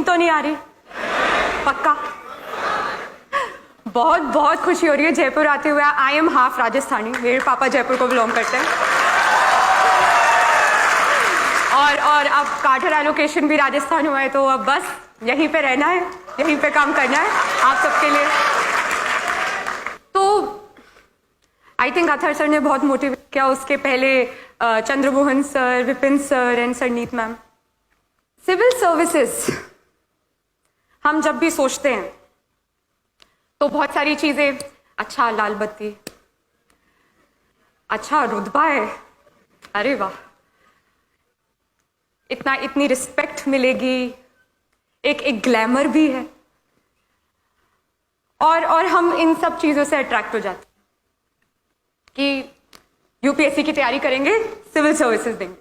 तो नहीं आ रही? पक्का? बहुत बहुत खुशी हो रही है जयपुर आते हुए। आई एम हाफ राजस्थानी, मेरे पापा जयपुर को बिलोंग करते हैं, और अब कार्टर एलोकेशन भी राजस्थान हुआ है, तो अब बस यहीं पे रहना है, यहीं पे काम करना है आप सबके लिए। तो आई थिंक अथर सर ने बहुत मोटिवेट किया, उसके पहले Chandramohan sir, Vipin sir and Sarneet ma'am. Civil services हम जब भी सोचते हैं तो बहुत सारी चीजें, अच्छा लाल बत्ती, अच्छा रुतबा है, अरे वाह, इतनी रिस्पेक्ट मिलेगी, एक ग्लैमर भी है, और हम इन सब चीजों से अट्रैक्ट हो जाते हैं कि यूपीएससी की तैयारी करेंगे, सिविल सर्विसेज देंगे।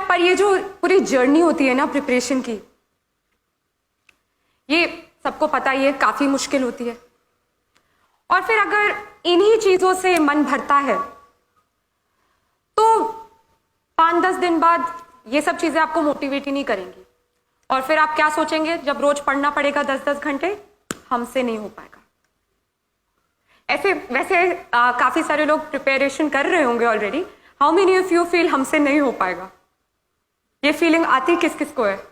पर ये जो पूरी जर्नी होती है ना प्रिपरेशन की, ये सबको पता ही है काफी मुश्किल होती है। और फिर अगर इन्हीं चीजों से मन भरता है तो 5-10 दिन बाद ये सब चीजें आपको मोटिवेट ही नहीं करेंगी, और फिर आप क्या सोचेंगे जब रोज पढ़ना पड़ेगा 10-10 घंटे, हमसे नहीं हो पाएगा। ऐसे वैसे काफी सारे लोग प्रिपरेशन कर रहे होंगे already. How many of you feel हमसे नहीं हो पाएगा? ये फीलिंग आती किस किस को है?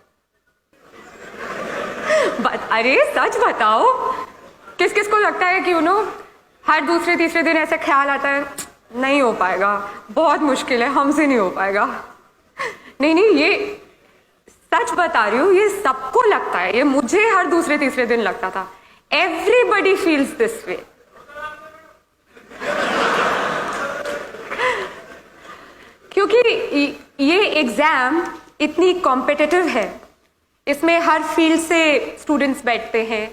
अरे सच बताओ, किस किस को लगता है कि हर दूसरे तीसरे दिन ऐसे ख्याल आता है, नहीं हो पाएगा, बहुत मुश्किल है, हमसे नहीं हो पाएगा? नहीं, ये सच बता रही हूं, ये सबको लगता है, ये मुझे हर दूसरे तीसरे दिन लगता था। Everybody feels this way. क्योंकि ये एग्जाम इतनी कॉम्पिटिटिव है, इसमें हर फील्ड से स्टूडेंट्स बैठते हैं,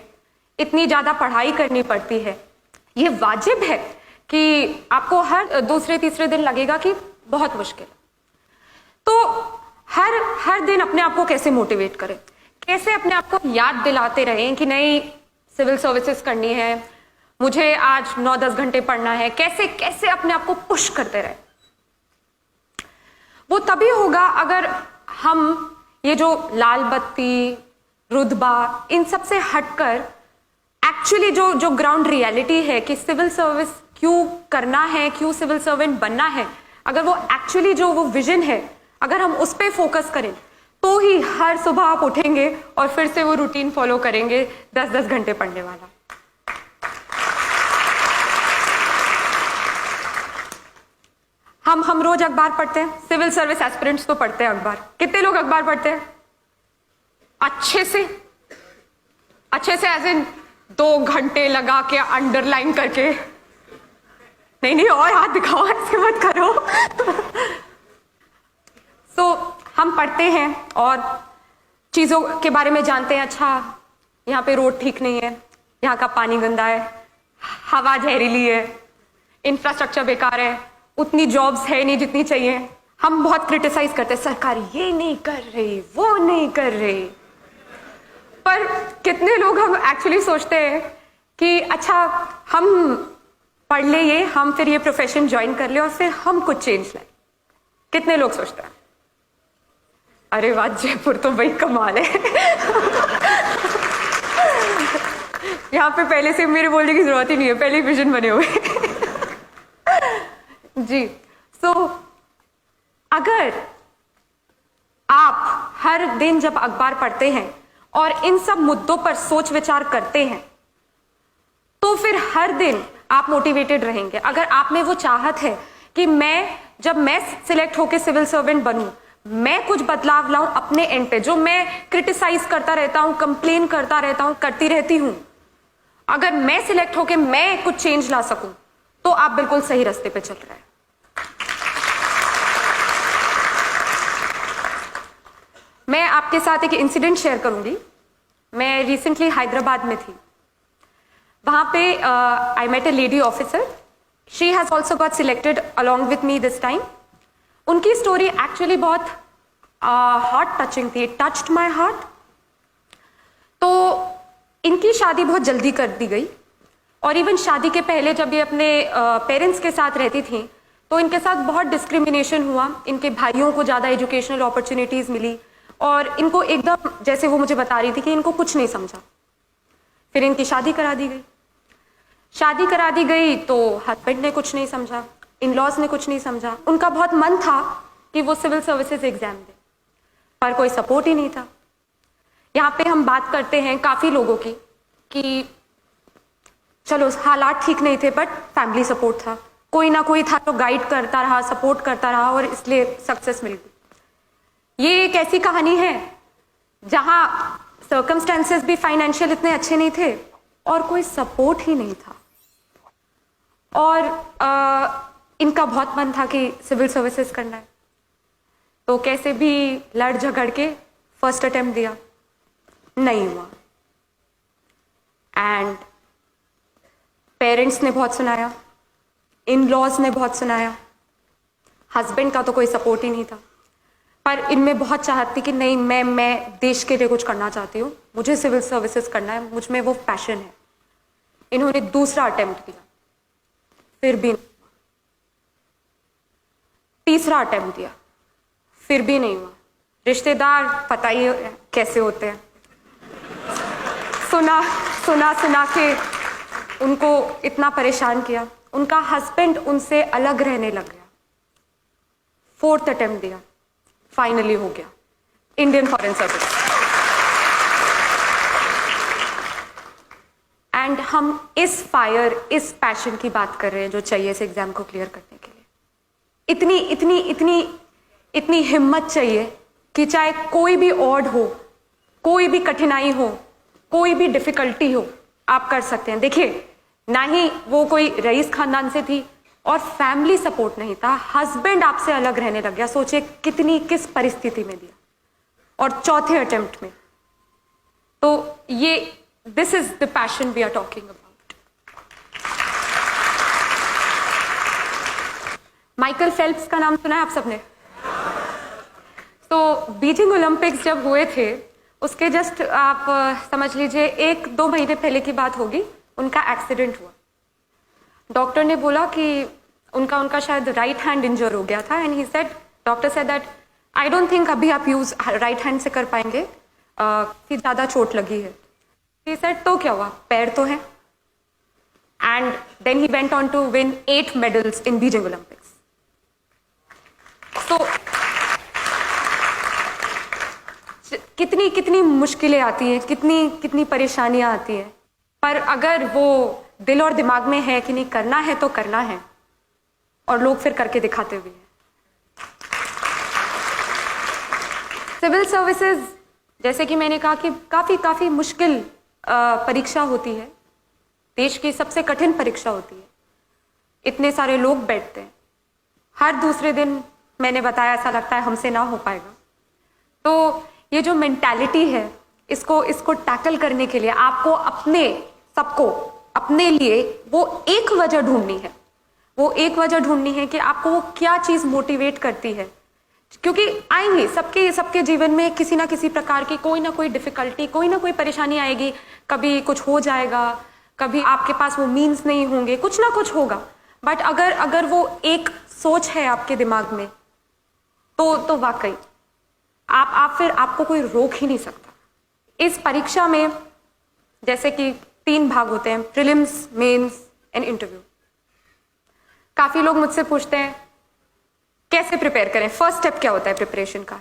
इतनी ज्यादा पढ़ाई करनी पड़ती है। ये वाजिब है कि आपको हर दूसरे तीसरे दिन लगेगा कि बहुत मुश्किल। तो हर दिन अपने आप को कैसे मोटिवेट करें, कैसे अपने आप को याद दिलाते रहें कि नहीं, सिविल सर्विसेज करनी है, मुझे आज 9-10 घंटे पढ़ना है, कैसे कैसे अपने आप को पुश करते रहें। वो तभी होगा अगर हम ये जो लाल बत्ती, रुतबा, इन सब से हटकर एक्चुअली जो ग्राउंड रियलिटी है कि सिविल सर्विस क्यों करना है, क्यों सिविल सर्वेंट बनना है, अगर वो एक्चुअली जो वो विजन है, अगर हम उस पर फोकस करें, तो ही हर सुबह आप उठेंगे और फिर से वो रूटीन फॉलो करेंगे 10-10 घंटे पढ़ने वाला। हम रोज अखबार पढ़ते हैं, सिविल सर्विस एस्पिरेंट्स तो पढ़ते हैं अखबार। कितने लोग अखबार पढ़ते हैं? अच्छे से एज इन 2 घंटे लगा के अंडरलाइन करके? नहीं, और हाथ दिखाओ, ऐसे मत करो। तो हम पढ़ते हैं और चीजों के बारे में जानते हैं। अच्छा, यहाँ पे रोड ठीक नहीं है, यहाँ का पानी गंदा है, हवा जहरीली है, इंफ्रास्ट्रक्चर बेकार है, उतनी जॉब्स है नहीं जितनी चाहिए। हम बहुत क्रिटिसाइज करते हैं, सरकार ये नहीं कर रही, वो नहीं कर रही। पर कितने लोग हम एक्चुअली सोचते हैं कि अच्छा, हम पढ़ ले ये, हम फिर ये प्रोफेशन ज्वाइन कर ले और फिर हम कुछ चेंज लाए? कितने लोग सोचते हैं? अरे वाह, जयपुर तो भाई कमाल है। यहाँ पे पहले से मेरे बोलने की जरूरत ही नहीं है, पहले ही विजन बने हुए। जी, अगर आप हर दिन जब अखबार पढ़ते हैं और इन सब मुद्दों पर सोच विचार करते हैं, तो फिर हर दिन आप मोटिवेटेड रहेंगे। अगर आप में वो चाहत है कि जब मैं सिलेक्ट होकर सिविल सर्वेंट बनूं, मैं कुछ बदलाव लाऊं अपने एंड पे, जो मैं क्रिटिसाइज करता रहता हूं, कंप्लेन करता रहता हूं, करती रहती हूं, अगर मैं सिलेक्ट होकर मैं कुछ चेंज ला सकूं, तो आप बिल्कुल सही रास्ते पे चल रहे हैं। मैं आपके साथ एक इंसिडेंट शेयर करूंगी। मैं रिसेंटली हैदराबाद में थी। वहां पे I met a lady officer. She has also got selected along with me this time. उनकी स्टोरी एक्चुअली बहुत हार्ट टचिंग थी, इट टच्ड माई हार्ट। तो इनकी शादी बहुत जल्दी कर दी गई, और इवन शादी के पहले जब ये अपने पेरेंट्स के साथ रहती थी तो इनके साथ बहुत डिस्क्रिमिनेशन हुआ। इनके भाइयों को ज़्यादा एजुकेशनल अपॉर्चुनिटीज़ मिली, और इनको एकदम जैसे वो मुझे बता रही थी कि इनको कुछ नहीं समझा। फिर इनकी शादी करा दी गई। शादी करा दी गई तो हस्बैंड ने कुछ नहीं समझा, इन लॉज ने कुछ नहीं समझा। उनका बहुत मन था कि वो सिविल सर्विसेज एग्जाम दे, पर कोई सपोर्ट ही नहीं था। यहाँ पे हम बात करते हैं काफी लोगों की कि चलो हालात ठीक नहीं थे बट फैमिली सपोर्ट था, कोई ना कोई था जो गाइड करता रहा, सपोर्ट करता रहा और इसलिए सक्सेस मिल गई। ये एक ऐसी कहानी है जहां सर्कमस्टेंसेस भी फाइनेंशियल इतने अच्छे नहीं थे और कोई सपोर्ट ही नहीं था। और इनका बहुत मन था कि सिविल सर्विसेज करना है, तो कैसे भी लड़ झगड़ के फर्स्ट अटेम्प्ट दिया, नहीं हुआ। एंड पेरेंट्स ने बहुत सुनाया, इन लॉज ने बहुत सुनाया, हस्बैंड का तो कोई सपोर्ट ही नहीं था। पर इनमें बहुत चाहत थी कि नहीं, मैं देश के लिए कुछ करना चाहती हूँ, मुझे सिविल सर्विसेज करना है, मुझ में वो पैशन है। इन्होंने दूसरा अटेम्प्ट दिया, फिर भी, तीसरा अटेम्प्ट दिया, फिर भी नहीं हुआ। रिश्तेदार पता ही कैसे होते हैं, सुना के उनको इतना परेशान किया। उनका हस्बैंड उनसे अलग रहने लग गया। फोर्थ अटेम्प्ट दिया, फाइनली हो गया, इंडियन फॉरेन सर्विस। एंड हम इस फायर, इस पैशन की बात कर रहे हैं जो चाहिए इस एग्जाम को क्लियर करने के लिए। इतनी इतनी इतनी इतनी हिम्मत चाहिए कि चाहे कोई भी ऑड हो, कोई भी कठिनाई हो, कोई भी डिफिकल्टी हो, आप कर सकते हैं। देखिए, ना ही वो कोई रईस खानदान से थी और फैमिली सपोर्ट नहीं था, हस्बैंड आपसे अलग रहने लग गया। सोचिए किस परिस्थिति में दिया, और चौथे अटेम्प्ट में। तो ये this is the passion we are talking about. Michael Phelps का नाम सुना है आप सबने? तो बीजिंग ओलंपिक्स जब हुए थे, उसके जस्ट आप समझ लीजिए 1-2 महीने पहले की बात होगी, उनका एक्सीडेंट हुआ। डॉक्टर ने बोला कि उनका शायद राइट हैंड इंजर हो गया था। And he said, doctor said that I don't think अभी आप यूज राइट हैंड से कर पाएंगे, कि ज़्यादा चोट लगी है। ही सेड, तो क्या हुआ, पैर तो है। And then he went on to win 8 medals in Beijing Olympics. तो कितनी मुश्किलें आती हैं, कितनी परेशानियां आती हैं, पर अगर वो दिल और दिमाग में है कि नहीं, करना है तो करना है, और लोग फिर करके दिखाते भी हैं। सिविल सर्विसेज, जैसे कि मैंने कहा कि काफी मुश्किल परीक्षा होती है, देश की सबसे कठिन परीक्षा होती है। इतने सारे लोग बैठते हैं, हर दूसरे दिन मैंने बताया ऐसा लगता है हमसे ना हो पाएगा। तो ये जो मेंटालिटी है, इसको टैकल करने के लिए आपको सबको अपने लिए वो एक वजह ढूंढनी है। वो एक वजह ढूंढनी है कि आपको वो क्या चीज मोटिवेट करती है। क्योंकि आएंगे सबके जीवन में किसी ना किसी प्रकार की कोई ना कोई डिफिकल्टी, कोई ना कोई परेशानी आएगी। कभी कुछ हो जाएगा, कभी आपके पास वो मीन्स नहीं होंगे, कुछ ना कुछ होगा। बट अगर वो एक सोच है आपके दिमाग में, तो वाकई फिर आपको कोई रोक ही नहीं सकता। इस परीक्षा में जैसे कि 3 भाग होते हैं, प्रीलिम्स, मेंस एंड इंटरव्यू। काफी लोग मुझसे पूछते हैं कैसे प्रिपेयर करें, फर्स्ट स्टेप क्या होता है प्रिपरेशन का।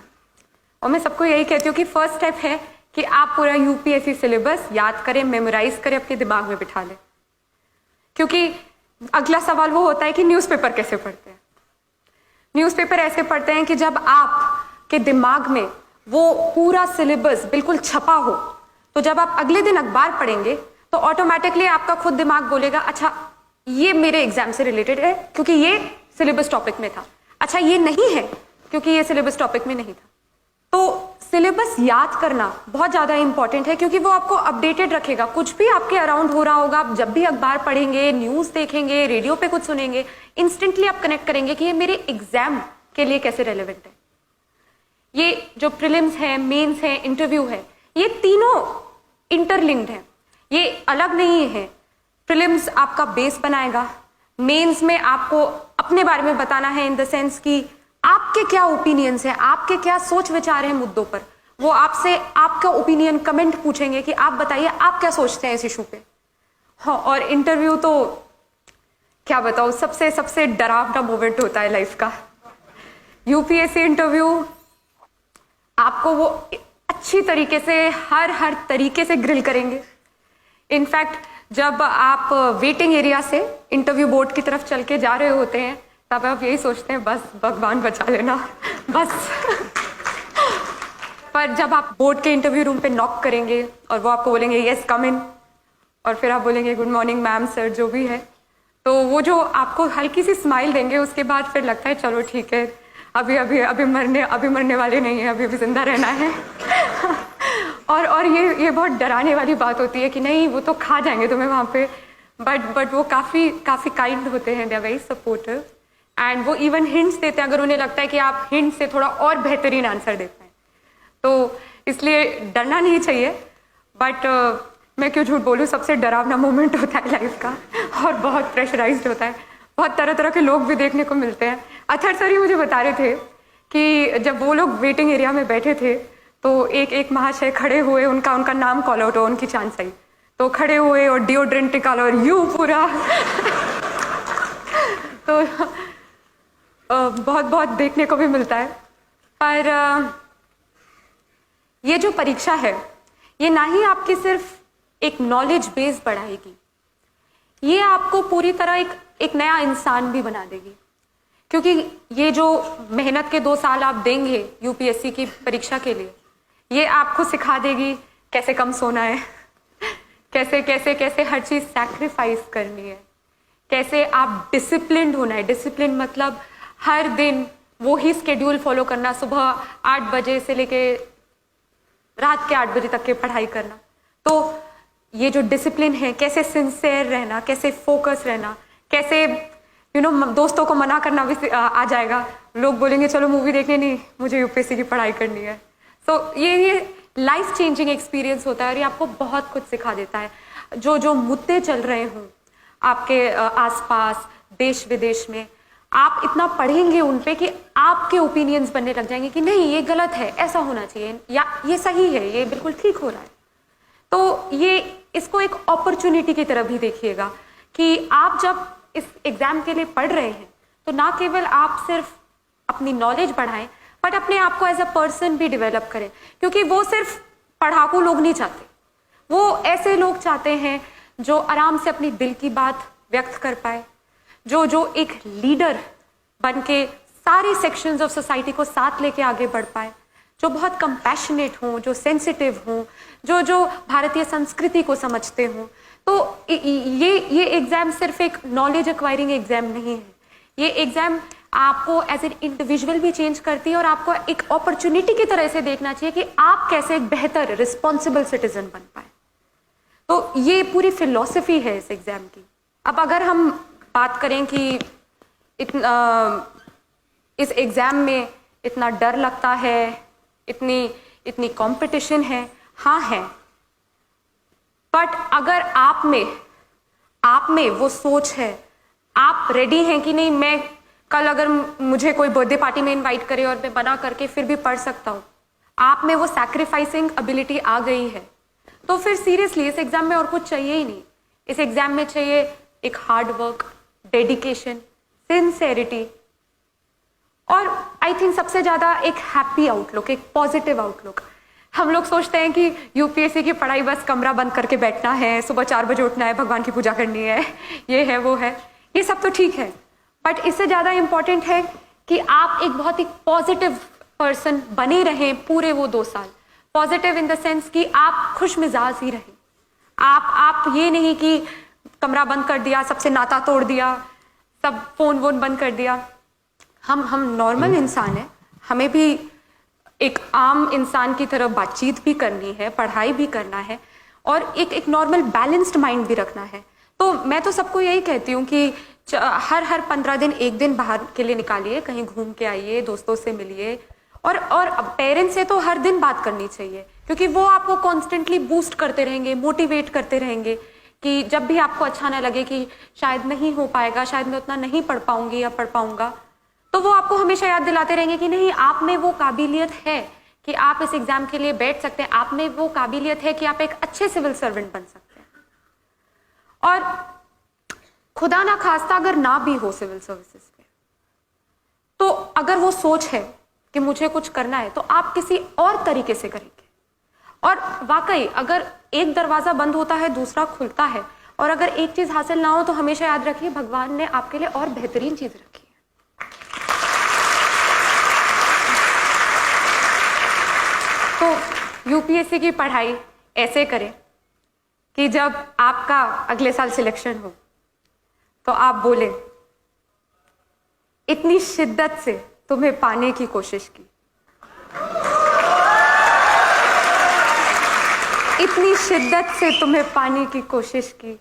और मैं सबको यही कहती हूँ कि फर्स्ट स्टेप है कि आप पूरा यूपीएससी सिलेबस याद करें, मेमोराइज करें, अपने दिमाग में बिठा लें। क्योंकि अगला सवाल वो होता है कि न्यूज़पेपर कैसे पढ़ते हैं। न्यूज़पेपर ऐसे पढ़ते हैं कि जब आपके दिमाग में वो पूरा सिलेबस बिल्कुल छपा हो, तो जब आप अगले दिन अखबार पढ़ेंगे तो ऑटोमेटिकली आपका खुद दिमाग बोलेगा, अच्छा ये मेरे एग्जाम से रिलेटेड है क्योंकि ये सिलेबस टॉपिक में था, अच्छा ये नहीं है क्योंकि ये सिलेबस टॉपिक में नहीं था। तो सिलेबस याद करना बहुत ज़्यादा इंपॉर्टेंट है, क्योंकि वो आपको अपडेटेड रखेगा। कुछ भी आपके अराउंड हो रहा होगा, आप जब भी अखबार पढ़ेंगे, न्यूज़ देखेंगे, रेडियो पे कुछ सुनेंगे, इंस्टेंटली आप कनेक्ट करेंगे कि ये मेरे एग्जाम के लिए कैसे रेलेवेंट है। ये जो प्रीलिम्स है, मेंस है, इंटरव्यू है, ये तीनों इंटरलिंक्ड है, ये अलग नहीं है। प्रीलिम्स आपका बेस बनाएगा, मेंस में आपको अपने बारे में बताना है इन द सेंस कि आपके क्या ओपिनियंस हैं, आपके क्या सोच विचार हैं मुद्दों पर, वो आपसे आपका ओपिनियन कमेंट पूछेंगे कि आप बताइए आप क्या सोचते हैं इस इशू पे। हाँ, और इंटरव्यू तो क्या बताओ, सबसे सबसे डरावना मोमेंट होता है लाइफ का। यूपीएससी इंटरव्यू आपको वो अच्छी तरीके से हर तरीके से ग्रिल करेंगे। इनफैक्ट जब आप वेटिंग एरिया से इंटरव्यू बोर्ड की तरफ चल के जा रहे होते हैं तब आप यही सोचते हैं बस भगवान बचा लेना बस। पर जब आप बोर्ड के इंटरव्यू रूम पे नॉक करेंगे और वो आपको बोलेंगे यस कम इन, और फिर आप बोलेंगे गुड मॉर्निंग मैम सर जो भी है, तो वो जो आपको हल्की सी स्माइल देंगे उसके बाद फिर लगता है चलो ठीक है, अभी मरने वाले नहीं है, अभी जिंदा रहना है। और ये बहुत डराने वाली बात होती है कि नहीं वो तो खा जाएंगे तुम्हें वहाँ पे, बट वो काफ़ी काइंड होते हैं, they are very supportive and वो इवन हिंट्स देते हैं अगर उन्हें लगता है कि आप हिंट से थोड़ा और बेहतरीन आंसर दे पाएं। तो इसलिए डरना नहीं चाहिए, बट मैं क्यों झूठ बोलूँ, सबसे डरावना मोमेंट होता है लाइफ का और बहुत प्रेशराइज्ड होता है। बहुत तरह तरह के लोग भी देखने को मिलते हैं। अथर सर ही मुझे बता रहे थे कि जब वो लोग वेटिंग एरिया में बैठे थे तो एक महाशय खड़े हुए, उनका नाम कॉल आउट हो, उनकी चांस आई, तो खड़े हुए और डिओड्रेंट निकाला और यूं पूरा तो बहुत देखने को भी मिलता है। पर ये जो परीक्षा है ये ना ही आपकी सिर्फ एक नॉलेज बेस बढ़ाएगी, ये आपको पूरी तरह एक नया इंसान भी बना देगी। क्योंकि ये जो मेहनत के 2 साल आप देंगे यूपीएससी की परीक्षा के लिए, ये आपको सिखा देगी कैसे कम सोना है, कैसे कैसे कैसे हर चीज़ सैक्रिफाइस करनी है, कैसे आप डिसिप्लिन्ड होना है। डिसिप्लिन मतलब हर दिन वो ही स्केड्यूल फॉलो करना, सुबह 8 बजे से लेके रात के 8 बजे तक के पढ़ाई करना। तो ये जो डिसिप्लिन है, कैसे सिंसियर रहना, कैसे फोकस रहना, कैसे दोस्तों को मना करना भी आ जाएगा। लोग बोलेंगे चलो मूवी देखने, नहीं मुझे यूपीएससी की पढ़ाई करनी है। तो ये लाइफ चेंजिंग एक्सपीरियंस होता है और ये आपको बहुत कुछ सिखा देता है। जो मुद्दे चल रहे हों आपके आसपास देश विदेश में, आप इतना पढ़ेंगे उन पे कि आपके ओपिनियंस बनने लग जाएंगे कि नहीं ये गलत है, ऐसा होना चाहिए, या ये सही है, ये बिल्कुल ठीक हो रहा है। तो ये इसको एक अपॉर्चुनिटी की तरह भी देखिएगा कि आप जब इस एग्जाम के लिए पढ़ रहे हैं तो ना केवल आप सिर्फ अपनी नॉलेज बढ़ाएं बट अपने आप को एज अ पर्सन भी डेवलप करें। क्योंकि वो सिर्फ पढ़ाकू लोग नहीं चाहते, वो ऐसे लोग चाहते हैं जो आराम से अपनी दिल की बात व्यक्त कर पाए, जो एक लीडर बन के सारे सेक्शंस ऑफ सोसाइटी को साथ लेके आगे बढ़ पाए, जो बहुत कंपैशनेट हों, जो सेंसिटिव हों, जो भारतीय संस्कृति को समझते हों। तो ये एग्जाम सिर्फ एक नॉलेज एक्वायरिंग एग्जाम नहीं है, ये एग्जाम आपको एज एन इंडिविजुअल भी चेंज करती है और आपको एक अपॉर्चुनिटी की तरह से देखना चाहिए कि आप कैसे एक बेहतर रिस्पॉन्सिबल सिटीजन बन पाए। तो ये पूरी फिलॉसफी है इस एग्जाम की। अब अगर हम बात करें कि इस एग्जाम में इतना डर लगता है, इतनी कंपटीशन है, हाँ है, बट अगर आप में वो सोच है, आप रेडी हैं कि नहीं मैं कल अगर मुझे कोई बर्थडे पार्टी में इनवाइट करे और मैं बना करके फिर भी पढ़ सकता हूँ, आप में वो सैक्रिफाइसिंग एबिलिटी आ गई है, तो फिर सीरियसली इस एग्जाम में और कुछ चाहिए ही नहीं। इस एग्जाम में चाहिए एक हार्ड वर्क, डेडिकेशन, सिंसेरिटी और आई थिंक सबसे ज्यादा एक हैप्पी आउटलुक, एक पॉजिटिव आउटलुक। हम लोग सोचते हैं कि यूपीएससी की पढ़ाई बस कमरा बंद करके बैठना है, सुबह 4 बजे उठना है, भगवान की पूजा करनी है, ये है वो है, ये सब तो ठीक है, बट इससे ज्यादा इंपॉर्टेंट है कि आप एक बहुत ही पॉजिटिव पर्सन बने रहें पूरे वो 2 साल। पॉजिटिव इन द सेंस कि आप खुश मिजाज ही रहें। आप ये नहीं कि कमरा बंद कर दिया, सबसे नाता तोड़ दिया, सब फोन वोन बंद कर दिया। हम नॉर्मल इंसान हैं, हमें भी एक आम इंसान की तरह बातचीत भी करनी है, पढ़ाई भी करना है और एक नॉर्मल बैलेंस्ड माइंड भी रखना है। तो मैं तो सबको यही कहती हूँ कि हर 15 दिन 1 दिन बाहर के लिए निकालिए, कहीं घूम के आइए, दोस्तों से मिलिए और पेरेंट्स से तो हर दिन बात करनी चाहिए, क्योंकि वो आपको कॉन्स्टेंटली बूस्ट करते रहेंगे, मोटिवेट करते रहेंगे कि जब भी आपको अच्छा ना लगे कि शायद नहीं हो पाएगा, शायद मैं उतना नहीं पढ़ पाऊंगी या पढ़ पाऊंगा, तो वो आपको हमेशा याद दिलाते रहेंगे कि नहीं, आप में वो काबिलियत है कि आप इस एग्जाम के लिए बैठ सकते हैं, आप में वो काबिलियत है कि आप एक अच्छे सिविल सर्वेंट बन सकते हैं। और खुदा ना खास्ता अगर ना भी हो सिविल सर्विसेज में, तो अगर वो सोच है कि मुझे कुछ करना है, तो आप किसी और तरीके से करेंगे। और वाकई अगर एक दरवाजा बंद होता है दूसरा खुलता है, और अगर एक चीज हासिल ना हो तो हमेशा याद रखिए भगवान ने आपके लिए और बेहतरीन चीज रखी है। तो यूपीएससी की पढ़ाई ऐसे करें कि जब आपका अगले साल सिलेक्शन हो तो आप बोले, इतनी शिद्दत से तुम्हें पाने की कोशिश की, इतनी शिद्दत से तुम्हें पाने की कोशिश की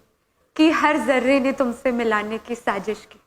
कि हर जर्रे ने तुमसे मिलाने की साजिश की।